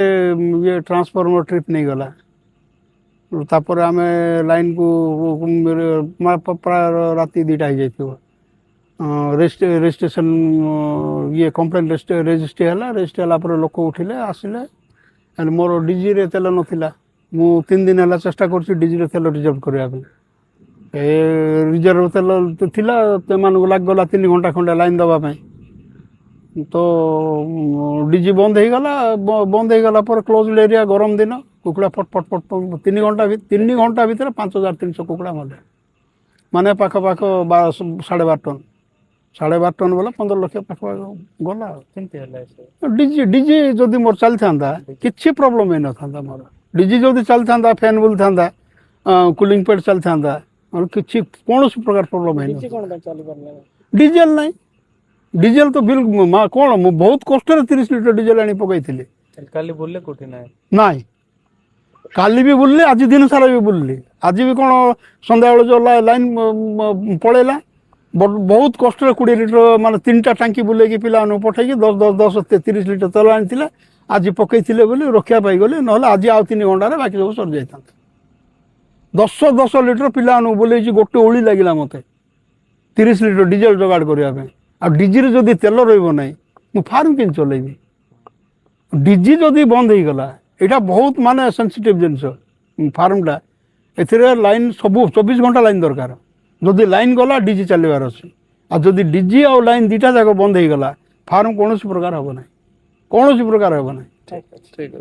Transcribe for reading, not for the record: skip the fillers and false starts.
ये transformer trip नहीं गला तापर आम लाइन को प्राय राति 2टा हो जाइए रेजिस्ट्रेशन ये कंप्लेन रेजिस्ट्री है रेजिस्ट्री है लोक उठिले आसिले मोर डीजी रे तेल नथिला मु 3 दिन है चेष्टा कर डीजी रे तेल रिजर्व करने रिजर्व तेल थिला लग गला 3 घंटा खंडे लाइन दवापाई तो डीजी बंद हो गला पर क्लोज एरिया गरम दिन कुकुड़ा फट फट फट 3 घंटा भितर 5300 कुकुड़ा मले माने पाख पाख 12.5 टन 12.5 टन बोला 15 लाख पाख गला डीजी डीजी जदि मोर चली था किसी प्रोब्लेम ही न था मोर डीजी जदि चली था फैन बुल था कूलिंग पैड चली था किसी कौन प्रकार प्रोब्लेम है डीजेल नहीं डीजेल तो बिल कौन मु बहुत कष्ट 30 लिटर डीजेल आनी पकई काली बोलले कोठी ना काली भी बुल्ली आज दिन सारा भी बुल्ली आज भी कौन संध्या जो लाइन पड़ेला बहुत कष्ट 20 लिटर मान 3टा टांकी बुले पिला पठे 10 30 लिटर तेल आनी आज पकई रक्षा पाई गले ना आज आ 3 घंटे बाकी सब सर जाता 10 लिटर पिला बुले गोटे ओली लगे मत 30 लिटर डीजेल जोगाड़ करने आ डीजी जदि तेल रहा मु फार्म कि चलेबी डीजी जदि बंद हो गला यहाँ बहुत माने सेंसिटिव जिनस फार्मटा ए लाइन सब 24 घंटा लाइन दरकार जदि लाइन गला डीजी चलवार अच्छे आ जदि डीजी आ लाइन 2टा जाक बंद हो गला फार्म कौन प्रकार हम ना कौन प्रकार हम ना। ठीक है।